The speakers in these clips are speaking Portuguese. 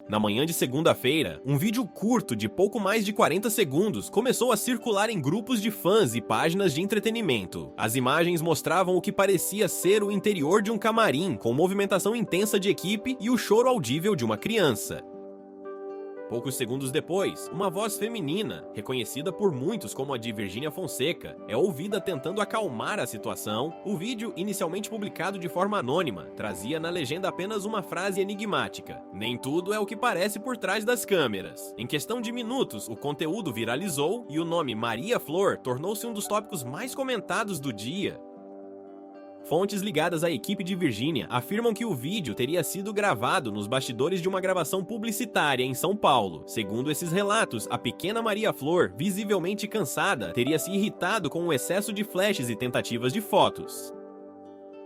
Na manhã de segunda-feira, um vídeo curto de pouco mais de 40 segundos começou a circular em grupos de fãs e páginas de entretenimento. As imagens mostravam o que parecia ser o interior de um camarim, com movimentação intensa de equipe e o choro audível de uma criança. Poucos segundos depois, uma voz feminina, reconhecida por muitos como a de Virgínia Fonseca, é ouvida tentando acalmar a situação. O vídeo, inicialmente publicado de forma anônima, trazia na legenda apenas uma frase enigmática: "Nem tudo é o que parece por trás das câmeras". Em questão de minutos, o conteúdo viralizou e o nome Maria Flor tornou-se um dos tópicos mais comentados do dia. Fontes ligadas à equipe de Virgínia afirmam que o vídeo teria sido gravado nos bastidores de uma gravação publicitária em São Paulo. Segundo esses relatos, a pequena Maria Flor, visivelmente cansada, teria se irritado com o excesso de flashes e tentativas de fotos.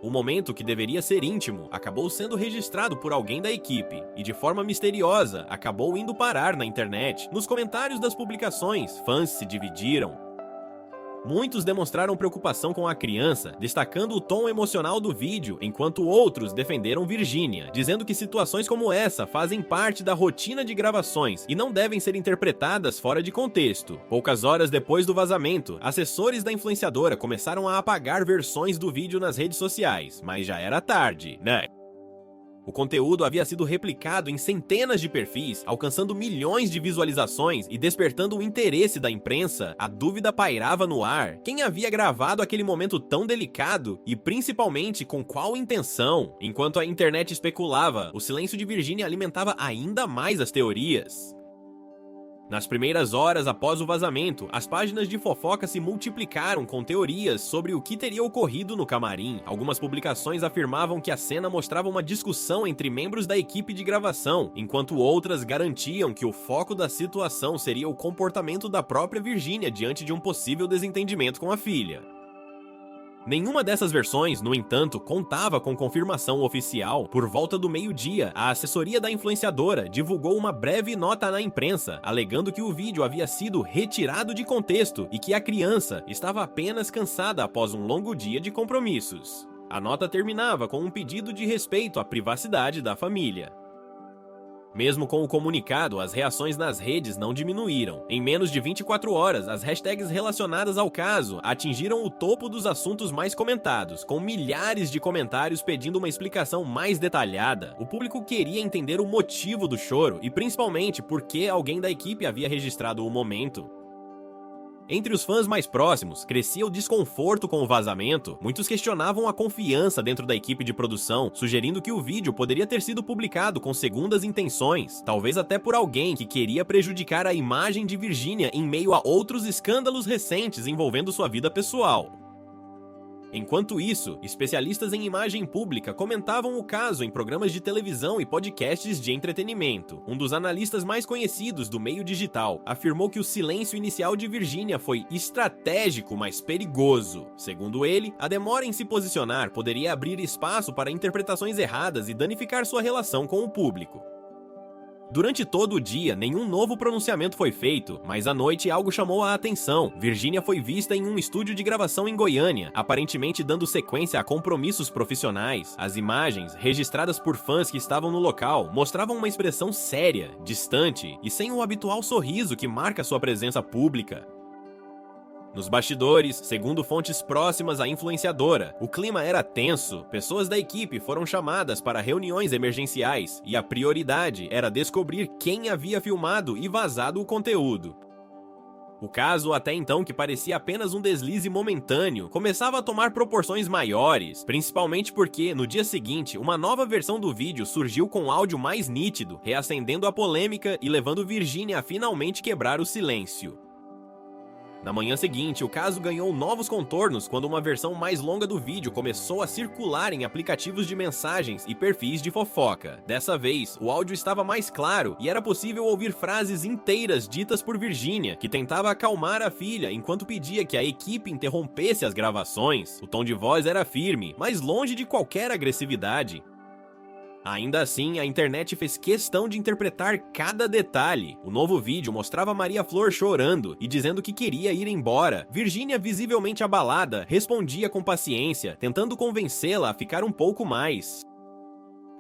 O momento, que deveria ser íntimo, acabou sendo registrado por alguém da equipe e, de forma misteriosa, acabou indo parar na internet. Nos comentários das publicações, fãs se dividiram. Muitos demonstraram preocupação com a criança, destacando o tom emocional do vídeo, enquanto outros defenderam Virgínia, dizendo que situações como essa fazem parte da rotina de gravações e não devem ser interpretadas fora de contexto. Poucas horas depois do vazamento, assessores da influenciadora começaram a apagar versões do vídeo nas redes sociais, mas já era tarde, né? O conteúdo havia sido replicado em centenas de perfis, alcançando milhões de visualizações e despertando o interesse da imprensa. A dúvida pairava no ar: quem havia gravado aquele momento tão delicado e, principalmente, com qual intenção? Enquanto a internet especulava, o silêncio de Virgínia alimentava ainda mais as teorias. Nas primeiras horas após o vazamento, as páginas de fofoca se multiplicaram com teorias sobre o que teria ocorrido no camarim. Algumas publicações afirmavam que a cena mostrava uma discussão entre membros da equipe de gravação, enquanto outras garantiam que o foco da situação seria o comportamento da própria Virgínia diante de um possível desentendimento com a filha. Nenhuma dessas versões, no entanto, contava com confirmação oficial. Por volta do meio-dia, a assessoria da influenciadora divulgou uma breve nota na imprensa, alegando que o vídeo havia sido retirado de contexto e que a criança estava apenas cansada após um longo dia de compromissos. A nota terminava com um pedido de respeito à privacidade da família. Mesmo com o comunicado, as reações nas redes não diminuíram. Em menos de 24 horas, as hashtags relacionadas ao caso atingiram o topo dos assuntos mais comentados, com milhares de comentários pedindo uma explicação mais detalhada. O público queria entender o motivo do choro e, principalmente, por que alguém da equipe havia registrado o momento. Entre os fãs mais próximos, crescia o desconforto com o vazamento. Muitos questionavam a confiança dentro da equipe de produção, sugerindo que o vídeo poderia ter sido publicado com segundas intenções, talvez até por alguém que queria prejudicar a imagem de Virgínia em meio a outros escândalos recentes envolvendo sua vida pessoal. Enquanto isso, especialistas em imagem pública comentavam o caso em programas de televisão e podcasts de entretenimento. Um dos analistas mais conhecidos do meio digital afirmou que o silêncio inicial de Virgínia foi estratégico, mas perigoso. Segundo ele, a demora em se posicionar poderia abrir espaço para interpretações erradas e danificar sua relação com o público. Durante todo o dia, nenhum novo pronunciamento foi feito, mas à noite algo chamou a atenção. Virgínia foi vista em um estúdio de gravação em Goiânia, aparentemente dando sequência a compromissos profissionais. As imagens, registradas por fãs que estavam no local, mostravam uma expressão séria, distante e sem o habitual sorriso que marca sua presença pública. Nos bastidores, segundo fontes próximas à influenciadora, o clima era tenso. Pessoas da equipe foram chamadas para reuniões emergenciais e a prioridade era descobrir quem havia filmado e vazado o conteúdo. O caso, até então que parecia apenas um deslize momentâneo, começava a tomar proporções maiores, principalmente porque, no dia seguinte, uma nova versão do vídeo surgiu com áudio mais nítido, reacendendo a polêmica e levando Virgínia a finalmente quebrar o silêncio. Na manhã seguinte, o caso ganhou novos contornos quando uma versão mais longa do vídeo começou a circular em aplicativos de mensagens e perfis de fofoca. Dessa vez, o áudio estava mais claro e era possível ouvir frases inteiras ditas por Virgínia, que tentava acalmar a filha enquanto pedia que a equipe interrompesse as gravações. O tom de voz era firme, mas longe de qualquer agressividade. Ainda assim, a internet fez questão de interpretar cada detalhe. O novo vídeo mostrava Maria Flor chorando e dizendo que queria ir embora. Virgínia, visivelmente abalada, respondia com paciência, tentando convencê-la a ficar um pouco mais.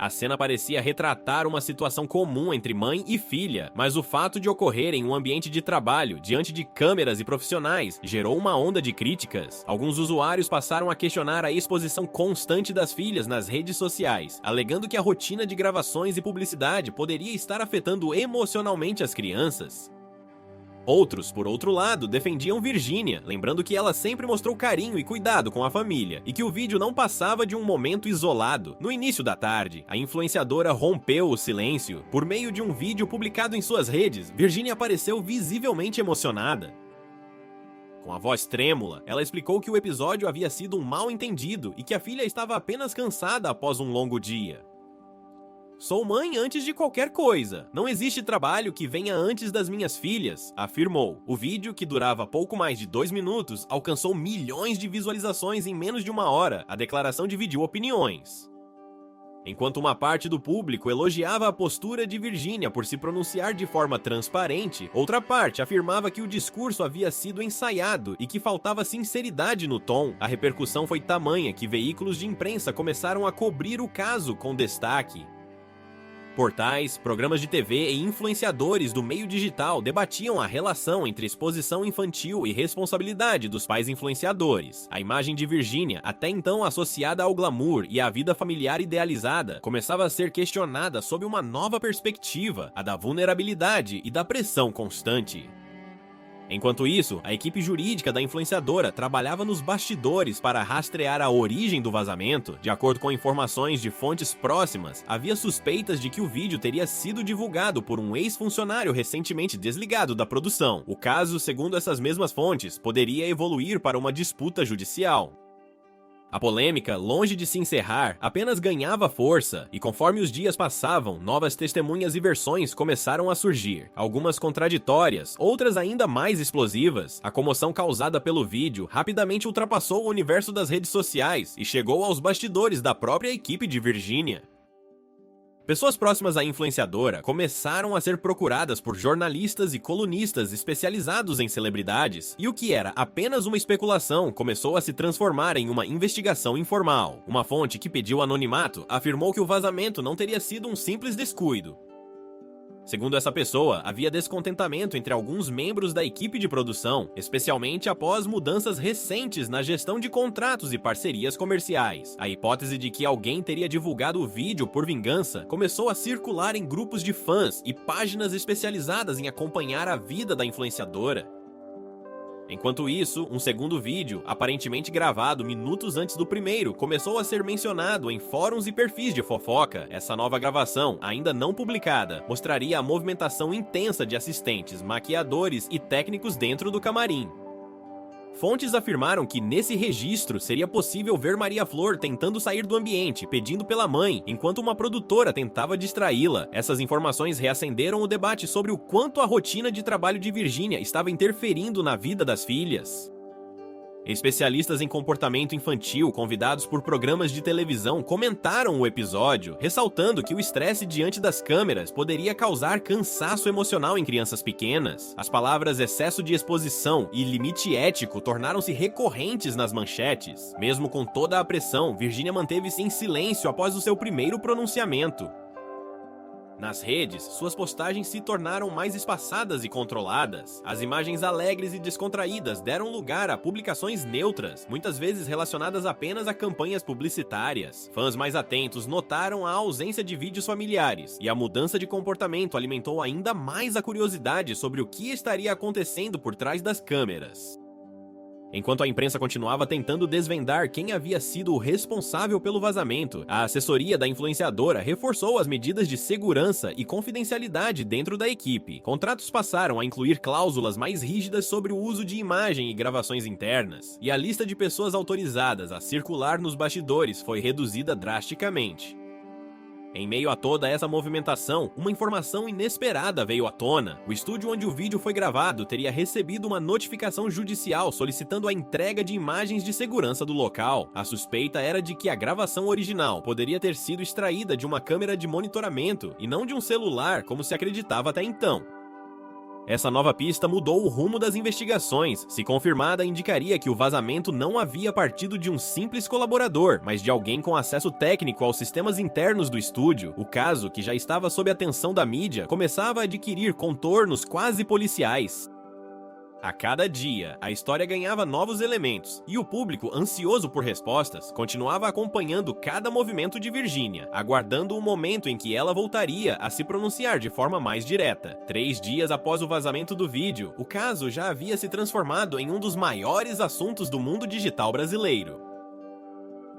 A cena parecia retratar uma situação comum entre mãe e filha, mas o fato de ocorrer em um ambiente de trabalho, diante de câmeras e profissionais, gerou uma onda de críticas. Alguns usuários passaram a questionar a exposição constante das filhas nas redes sociais, alegando que a rotina de gravações e publicidade poderia estar afetando emocionalmente as crianças. Outros, por outro lado, defendiam Virginia, lembrando que ela sempre mostrou carinho e cuidado com a família, e que o vídeo não passava de um momento isolado. No início da tarde, a influenciadora rompeu o silêncio. Por meio de um vídeo publicado em suas redes, Virginia apareceu visivelmente emocionada. Com a voz trêmula, ela explicou que o episódio havia sido um mal-entendido e que a filha estava apenas cansada após um longo dia. "Sou mãe antes de qualquer coisa. Não existe trabalho que venha antes das minhas filhas", afirmou. O vídeo, que durava pouco mais de 2 minutos, alcançou milhões de visualizações em menos de uma hora. A declaração dividiu opiniões. Enquanto uma parte do público elogiava a postura de Virginia por se pronunciar de forma transparente, outra parte afirmava que o discurso havia sido ensaiado e que faltava sinceridade no tom. A repercussão foi tamanha que veículos de imprensa começaram a cobrir o caso com destaque. Portais, programas de TV e influenciadores do meio digital debatiam a relação entre exposição infantil e responsabilidade dos pais influenciadores. A imagem de Virginia, até então associada ao glamour e à vida familiar idealizada, começava a ser questionada sob uma nova perspectiva, a da vulnerabilidade e da pressão constante. Enquanto isso, a equipe jurídica da influenciadora trabalhava nos bastidores para rastrear a origem do vazamento. De acordo com informações de fontes próximas, havia suspeitas de que o vídeo teria sido divulgado por um ex-funcionário recentemente desligado da produção. O caso, segundo essas mesmas fontes, poderia evoluir para uma disputa judicial. A polêmica, longe de se encerrar, apenas ganhava força, e conforme os dias passavam, novas testemunhas e versões começaram a surgir, algumas contraditórias, outras ainda mais explosivas. A comoção causada pelo vídeo rapidamente ultrapassou o universo das redes sociais e chegou aos bastidores da própria equipe de Virginia. Pessoas próximas à influenciadora começaram a ser procuradas por jornalistas e colunistas especializados em celebridades, e o que era apenas uma especulação começou a se transformar em uma investigação informal. Uma fonte que pediu anonimato afirmou que o vazamento não teria sido um simples descuido. Segundo essa pessoa, havia descontentamento entre alguns membros da equipe de produção, especialmente após mudanças recentes na gestão de contratos e parcerias comerciais. A hipótese de que alguém teria divulgado o vídeo por vingança começou a circular em grupos de fãs e páginas especializadas em acompanhar a vida da influenciadora. Enquanto isso, um segundo vídeo, aparentemente gravado minutos antes do primeiro, começou a ser mencionado em fóruns e perfis de fofoca. Essa nova gravação, ainda não publicada, mostraria a movimentação intensa de assistentes, maquiadores e técnicos dentro do camarim. Fontes afirmaram que nesse registro seria possível ver Maria Flor tentando sair do ambiente, pedindo pela mãe, enquanto uma produtora tentava distraí-la. Essas informações reacenderam o debate sobre o quanto a rotina de trabalho de Virginia estava interferindo na vida das filhas. Especialistas em comportamento infantil, convidados por programas de televisão, comentaram o episódio, ressaltando que o estresse diante das câmeras poderia causar cansaço emocional em crianças pequenas. As palavras excesso de exposição e limite ético tornaram-se recorrentes nas manchetes. Mesmo com toda a pressão, Virginia manteve-se em silêncio após o seu primeiro pronunciamento. Nas redes, suas postagens se tornaram mais espaçadas e controladas. As imagens alegres e descontraídas deram lugar a publicações neutras, muitas vezes relacionadas apenas a campanhas publicitárias. Fãs mais atentos notaram a ausência de vídeos familiares, e a mudança de comportamento alimentou ainda mais a curiosidade sobre o que estaria acontecendo por trás das câmeras. Enquanto a imprensa continuava tentando desvendar quem havia sido o responsável pelo vazamento, a assessoria da influenciadora reforçou as medidas de segurança e confidencialidade dentro da equipe. Contratos passaram a incluir cláusulas mais rígidas sobre o uso de imagem e gravações internas, e a lista de pessoas autorizadas a circular nos bastidores foi reduzida drasticamente. Em meio a toda essa movimentação, uma informação inesperada veio à tona. O estúdio onde o vídeo foi gravado teria recebido uma notificação judicial solicitando a entrega de imagens de segurança do local. A suspeita era de que a gravação original poderia ter sido extraída de uma câmera de monitoramento e não de um celular, como se acreditava até então. Essa nova pista mudou o rumo das investigações. Se confirmada, indicaria que o vazamento não havia partido de um simples colaborador, mas de alguém com acesso técnico aos sistemas internos do estúdio. O caso, que já estava sob a atenção da mídia, começava a adquirir contornos quase policiais. A cada dia, a história ganhava novos elementos, e o público, ansioso por respostas, continuava acompanhando cada movimento de Virginia, aguardando o momento em que ela voltaria a se pronunciar de forma mais direta. 3 dias após o vazamento do vídeo, o caso já havia se transformado em um dos maiores assuntos do mundo digital brasileiro.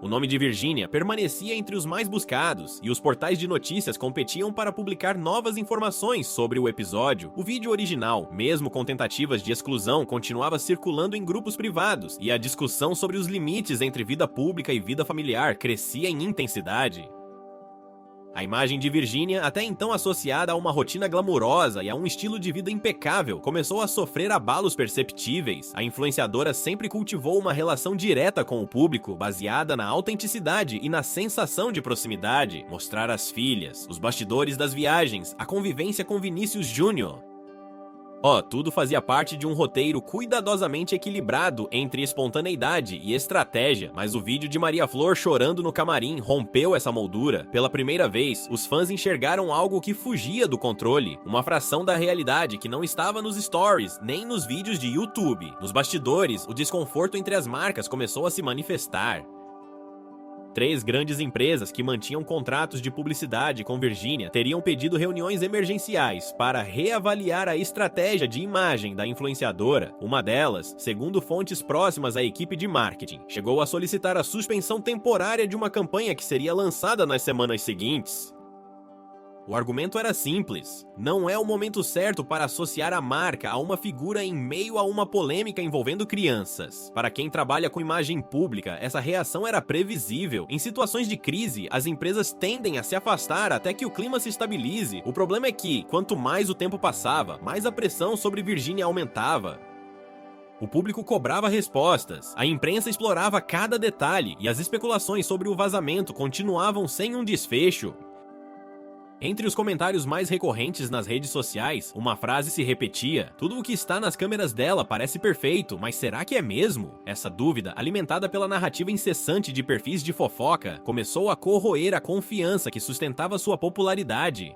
O nome de Virginia permanecia entre os mais buscados, e os portais de notícias competiam para publicar novas informações sobre o episódio. O vídeo original, mesmo com tentativas de exclusão, continuava circulando em grupos privados, e a discussão sobre os limites entre vida pública e vida familiar crescia em intensidade. A imagem de Virginia, até então associada a uma rotina glamurosa e a um estilo de vida impecável, começou a sofrer abalos perceptíveis. A influenciadora sempre cultivou uma relação direta com o público, baseada na autenticidade e na sensação de proximidade. Mostrar as filhas, os bastidores das viagens, a convivência com Vinícius Júnior. Tudo fazia parte de um roteiro cuidadosamente equilibrado entre espontaneidade e estratégia, mas o vídeo de Maria Flor chorando no camarim rompeu essa moldura. Pela primeira vez, os fãs enxergaram algo que fugia do controle, uma fração da realidade que não estava nos stories, nem nos vídeos de YouTube. Nos bastidores, o desconforto entre as marcas começou a se manifestar. 3 grandes empresas que mantinham contratos de publicidade com Virginia teriam pedido reuniões emergenciais para reavaliar a estratégia de imagem da influenciadora. Uma delas, segundo fontes próximas à equipe de marketing, chegou a solicitar a suspensão temporária de uma campanha que seria lançada nas semanas seguintes. O argumento era simples: não é o momento certo para associar a marca a uma figura em meio a uma polêmica envolvendo crianças. Para quem trabalha com imagem pública, essa reação era previsível. Em situações de crise, as empresas tendem a se afastar até que o clima se estabilize. O problema é que, quanto mais o tempo passava, mais a pressão sobre Virginia aumentava. O público cobrava respostas, a imprensa explorava cada detalhe e as especulações sobre o vazamento continuavam sem um desfecho. Entre os comentários mais recorrentes nas redes sociais, uma frase se repetia: "Tudo o que está nas câmeras dela parece perfeito, mas será que é mesmo?" Essa dúvida, alimentada pela narrativa incessante de perfis de fofoca, começou a corroer a confiança que sustentava sua popularidade.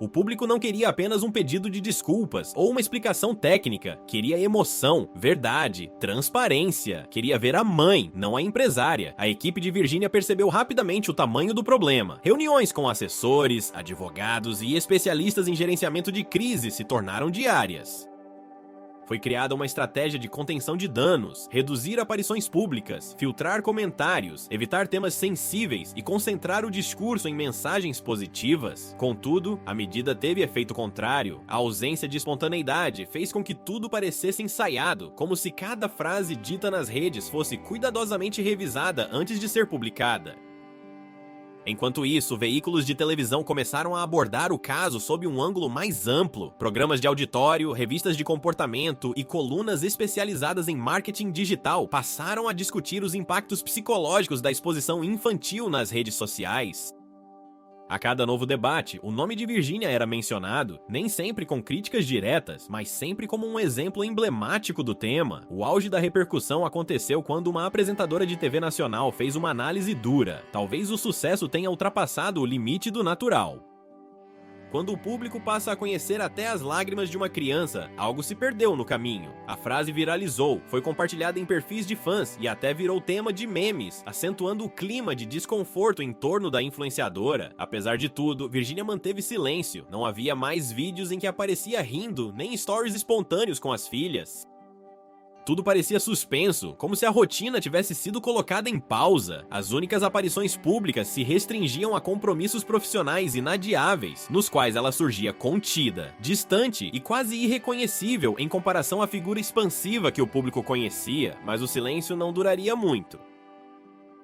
O público não queria apenas um pedido de desculpas ou uma explicação técnica, queria emoção, verdade, transparência. Queria ver a mãe, não a empresária. A equipe de Virginia percebeu rapidamente o tamanho do problema. Reuniões com assessores, advogados e especialistas em gerenciamento de crise se tornaram diárias. Foi criada uma estratégia de contenção de danos, reduzir aparições públicas, filtrar comentários, evitar temas sensíveis e concentrar o discurso em mensagens positivas. Contudo, a medida teve efeito contrário. A ausência de espontaneidade fez com que tudo parecesse ensaiado, como se cada frase dita nas redes fosse cuidadosamente revisada antes de ser publicada. Enquanto isso, veículos de televisão começaram a abordar o caso sob um ângulo mais amplo. Programas de auditório, revistas de comportamento e colunas especializadas em marketing digital passaram a discutir os impactos psicológicos da exposição infantil nas redes sociais. A cada novo debate, o nome de Virginia era mencionado, nem sempre com críticas diretas, mas sempre como um exemplo emblemático do tema. O auge da repercussão aconteceu quando uma apresentadora de TV nacional fez uma análise dura. Talvez o sucesso tenha ultrapassado o limite do natural. Quando o público passa a conhecer até as lágrimas de uma criança, algo se perdeu no caminho. A frase viralizou, foi compartilhada em perfis de fãs e até virou tema de memes, acentuando o clima de desconforto em torno da influenciadora. Apesar de tudo, Virginia manteve silêncio. Não havia mais vídeos em que aparecia rindo, nem stories espontâneos com as filhas. Tudo parecia suspenso, como se a rotina tivesse sido colocada em pausa. As únicas aparições públicas se restringiam a compromissos profissionais inadiáveis, nos quais ela surgia contida, distante e quase irreconhecível em comparação à figura expansiva que o público conhecia, mas o silêncio não duraria muito.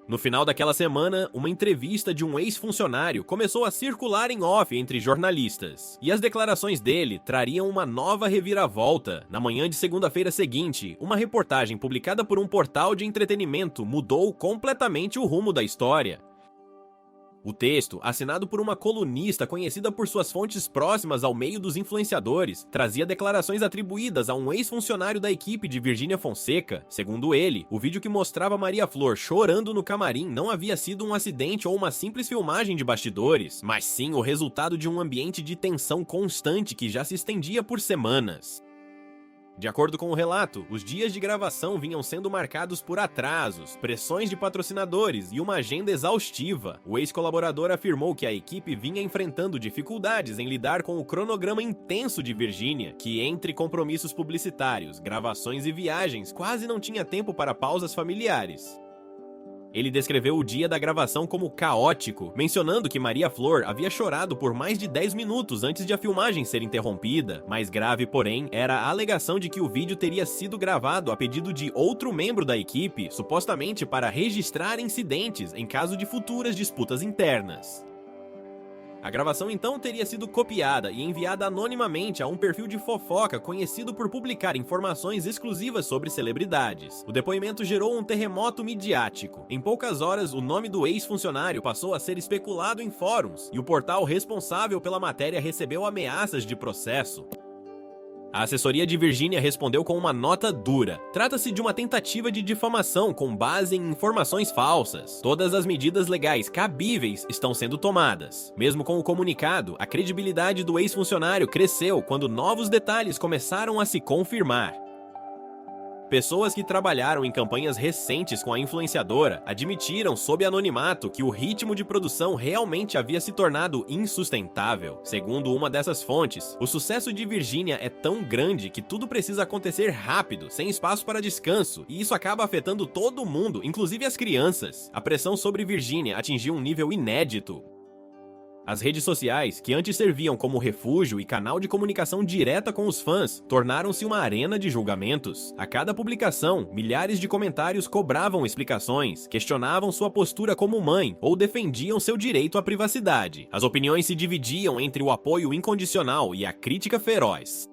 No final daquela semana, uma entrevista de um ex-funcionário começou a circular em off entre jornalistas, e as declarações dele trariam uma nova reviravolta. Na manhã de segunda-feira seguinte, uma reportagem publicada por um portal de entretenimento mudou completamente o rumo da história. O texto, assinado por uma colunista conhecida por suas fontes próximas ao meio dos influenciadores, trazia declarações atribuídas a um ex-funcionário da equipe de Virgínia Fonseca. Segundo ele, o vídeo que mostrava Maria Flor chorando no camarim não havia sido um acidente ou uma simples filmagem de bastidores, mas sim o resultado de um ambiente de tensão constante que já se estendia por semanas. De acordo com o relato, os dias de gravação vinham sendo marcados por atrasos, pressões de patrocinadores e uma agenda exaustiva. O ex-colaborador afirmou que a equipe vinha enfrentando dificuldades em lidar com o cronograma intenso de Virgínia, que entre compromissos publicitários, gravações e viagens quase não tinha tempo para pausas familiares. Ele descreveu o dia da gravação como caótico, mencionando que Maria Flor havia chorado por mais de 10 minutos antes de a filmagem ser interrompida. Mais grave, porém, era a alegação de que o vídeo teria sido gravado a pedido de outro membro da equipe, supostamente para registrar incidentes em caso de futuras disputas internas. A gravação então teria sido copiada e enviada anonimamente a um perfil de fofoca conhecido por publicar informações exclusivas sobre celebridades. O depoimento gerou um terremoto midiático. Em poucas horas, o nome do ex-funcionário passou a ser especulado em fóruns, e o portal responsável pela matéria recebeu ameaças de processo. A assessoria de Virgínia respondeu com uma nota dura. Trata-se de uma tentativa de difamação com base em informações falsas. Todas as medidas legais cabíveis estão sendo tomadas. Mesmo com o comunicado, a credibilidade do ex-funcionário cresceu quando novos detalhes começaram a se confirmar. Pessoas que trabalharam em campanhas recentes com a influenciadora admitiram sob anonimato que o ritmo de produção realmente havia se tornado insustentável. Segundo uma dessas fontes, o sucesso de Virgínia é tão grande que tudo precisa acontecer rápido, sem espaço para descanso, e isso acaba afetando todo mundo, inclusive as crianças. A pressão sobre Virgínia atingiu um nível inédito. As redes sociais, que antes serviam como refúgio e canal de comunicação direta com os fãs, tornaram-se uma arena de julgamentos. A cada publicação, milhares de comentários cobravam explicações, questionavam sua postura como mãe ou defendiam seu direito à privacidade. As opiniões se dividiam entre o apoio incondicional e a crítica feroz.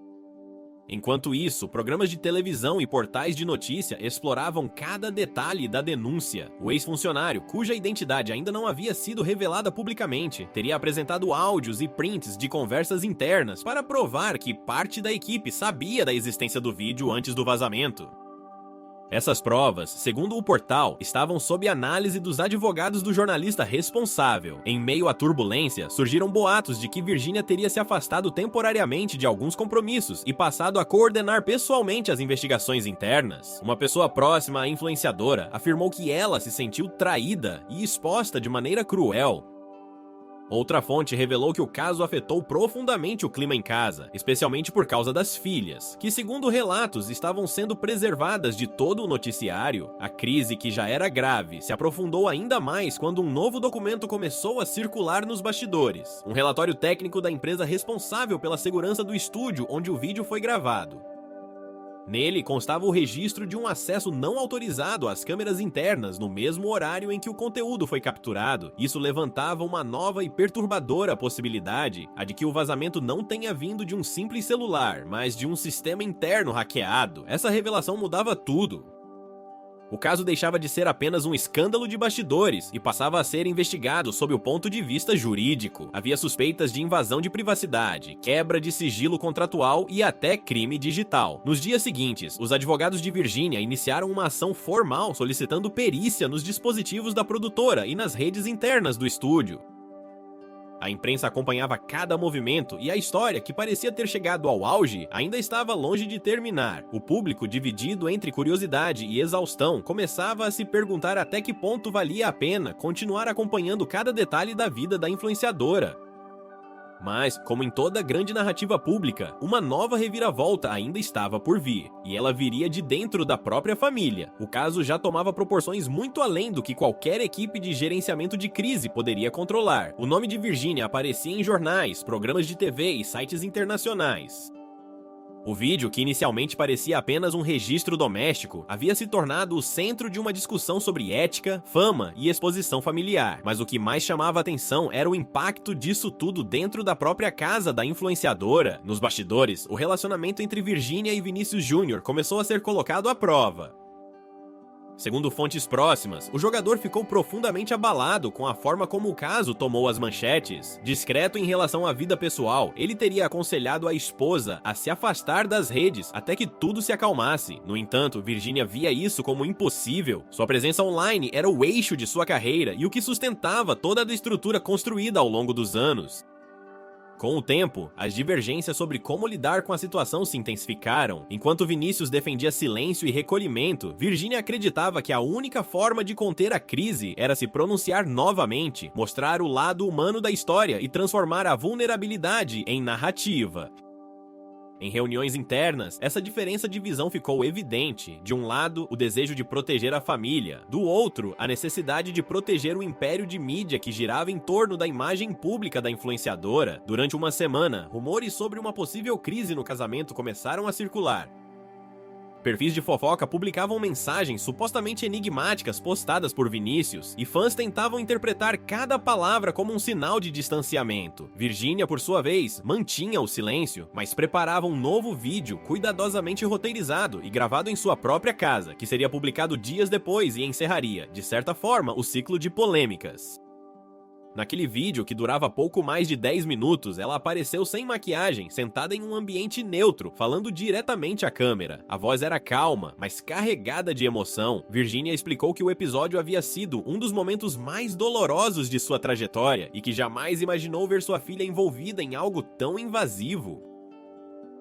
Enquanto isso, programas de televisão e portais de notícia exploravam cada detalhe da denúncia. O ex-funcionário, cuja identidade ainda não havia sido revelada publicamente, teria apresentado áudios e prints de conversas internas para provar que parte da equipe sabia da existência do vídeo antes do vazamento. Essas provas, segundo o portal, estavam sob análise dos advogados do jornalista responsável. Em meio à turbulência, surgiram boatos de que Virgínia teria se afastado temporariamente de alguns compromissos e passado a coordenar pessoalmente as investigações internas. Uma pessoa próxima à influenciadora afirmou que ela se sentiu traída e exposta de maneira cruel. Outra fonte revelou que o caso afetou profundamente o clima em casa, especialmente por causa das filhas, que, segundo relatos, estavam sendo preservadas de todo o noticiário. A crise, que já era grave, se aprofundou ainda mais quando um novo documento começou a circular nos bastidores. Um relatório técnico da empresa responsável pela segurança do estúdio onde o vídeo foi gravado. Nele constava o registro de um acesso não autorizado às câmeras internas no mesmo horário em que o conteúdo foi capturado. Isso levantava uma nova e perturbadora possibilidade, a de que o vazamento não tenha vindo de um simples celular, mas de um sistema interno hackeado. Essa revelação mudava tudo. O caso deixava de ser apenas um escândalo de bastidores e passava a ser investigado sob o ponto de vista jurídico. Havia suspeitas de invasão de privacidade, quebra de sigilo contratual e até crime digital. Nos dias seguintes, os advogados de Virgínia iniciaram uma ação formal solicitando perícia nos dispositivos da produtora e nas redes internas do estúdio. A imprensa acompanhava cada movimento e a história, que parecia ter chegado ao auge, ainda estava longe de terminar. O público, dividido entre curiosidade e exaustão, começava a se perguntar até que ponto valia a pena continuar acompanhando cada detalhe da vida da influenciadora. Mas, como em toda grande narrativa pública, uma nova reviravolta ainda estava por vir, e ela viria de dentro da própria família. O caso já tomava proporções muito além do que qualquer equipe de gerenciamento de crise poderia controlar. O nome de Virgínia aparecia em jornais, programas de TV e sites internacionais. O vídeo, que inicialmente parecia apenas um registro doméstico, havia se tornado o centro de uma discussão sobre ética, fama e exposição familiar. Mas o que mais chamava a atenção era o impacto disso tudo dentro da própria casa da influenciadora. Nos bastidores, o relacionamento entre Virgínia e Vinícius Júnior começou a ser colocado à prova. Segundo fontes próximas, o jogador ficou profundamente abalado com a forma como o caso tomou as manchetes. Discreto em relação à vida pessoal, ele teria aconselhado a esposa a se afastar das redes até que tudo se acalmasse. No entanto, Virginia via isso como impossível. Sua presença online era o eixo de sua carreira e o que sustentava toda a estrutura construída ao longo dos anos. Com o tempo, as divergências sobre como lidar com a situação se intensificaram. Enquanto Vinícius defendia silêncio e recolhimento, Virginia acreditava que a única forma de conter a crise era se pronunciar novamente, mostrar o lado humano da história e transformar a vulnerabilidade em narrativa. Em reuniões internas, essa diferença de visão ficou evidente. De um lado, o desejo de proteger a família. Do outro, a necessidade de proteger o império de mídia que girava em torno da imagem pública da influenciadora. Durante uma semana, rumores sobre uma possível crise no casamento começaram a circular. Perfis de fofoca publicavam mensagens supostamente enigmáticas postadas por Vinícius, e fãs tentavam interpretar cada palavra como um sinal de distanciamento. Virginia, por sua vez, mantinha o silêncio, mas preparava um novo vídeo cuidadosamente roteirizado e gravado em sua própria casa, que seria publicado dias depois e encerraria, de certa forma, o ciclo de polêmicas. Naquele vídeo, que durava pouco mais de 10 minutos, ela apareceu sem maquiagem, sentada em um ambiente neutro, falando diretamente à câmera. A voz era calma, mas carregada de emoção. Virginia explicou que o episódio havia sido um dos momentos mais dolorosos de sua trajetória e que jamais imaginou ver sua filha envolvida em algo tão invasivo.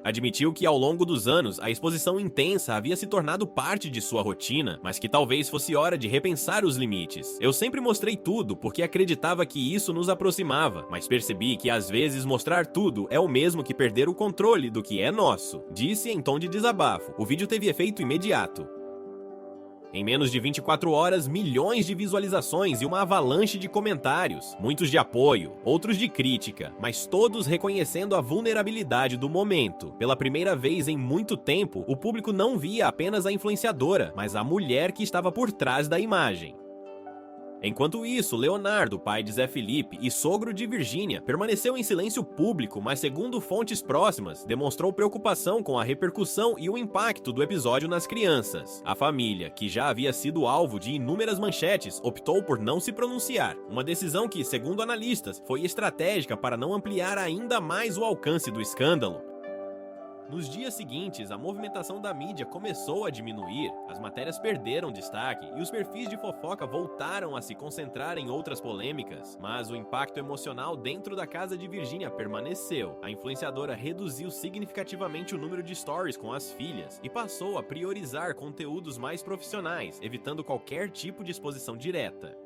Admitiu que ao longo dos anos a exposição intensa havia se tornado parte de sua rotina, mas que talvez fosse hora de repensar os limites. Eu sempre mostrei tudo porque acreditava que isso nos aproximava, mas percebi que às vezes mostrar tudo é o mesmo que perder o controle do que é nosso, disse em tom de desabafo. O vídeo teve efeito imediato. Em menos de 24 horas, milhões de visualizações e uma avalanche de comentários, muitos de apoio, outros de crítica, mas todos reconhecendo a vulnerabilidade do momento. Pela primeira vez em muito tempo, o público não via apenas a influenciadora, mas a mulher que estava por trás da imagem. Enquanto isso, Leonardo, pai de Zé Felipe e sogro de Virginia, permaneceu em silêncio público, mas segundo fontes próximas, demonstrou preocupação com a repercussão e o impacto do episódio nas crianças. A família, que já havia sido alvo de inúmeras manchetes, optou por não se pronunciar, uma decisão que, segundo analistas, foi estratégica para não ampliar ainda mais o alcance do escândalo. Nos dias seguintes, a movimentação da mídia começou a diminuir, as matérias perderam destaque e os perfis de fofoca voltaram a se concentrar em outras polêmicas, mas o impacto emocional dentro da casa de Virginia permaneceu. A influenciadora reduziu significativamente o número de stories com as filhas e passou a priorizar conteúdos mais profissionais, evitando qualquer tipo de exposição direta.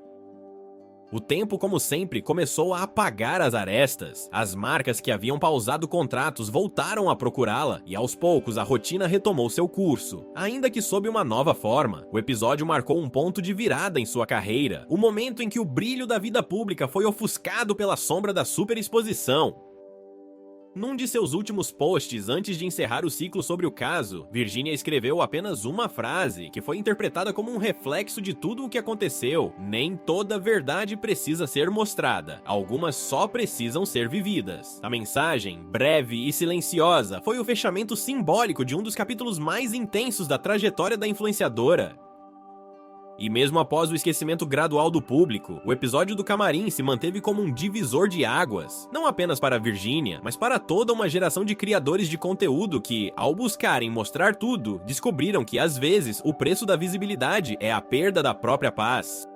O tempo, como sempre, começou a apagar as arestas. As marcas que haviam pausado contratos voltaram a procurá-la, e aos poucos a rotina retomou seu curso. Ainda que sob uma nova forma, o episódio marcou um ponto de virada em sua carreira, o momento em que o brilho da vida pública foi ofuscado pela sombra da superexposição. Num de seus últimos posts antes de encerrar o ciclo sobre o caso, Virginia escreveu apenas uma frase, que foi interpretada como um reflexo de tudo o que aconteceu. Nem toda verdade precisa ser mostrada, algumas só precisam ser vividas. A mensagem, breve e silenciosa, foi o fechamento simbólico de um dos capítulos mais intensos da trajetória da influenciadora. E mesmo após o esquecimento gradual do público, o episódio do camarim se manteve como um divisor de águas, não apenas para Virginia, mas para toda uma geração de criadores de conteúdo que, ao buscarem mostrar tudo, descobriram que às vezes o preço da visibilidade é a perda da própria paz.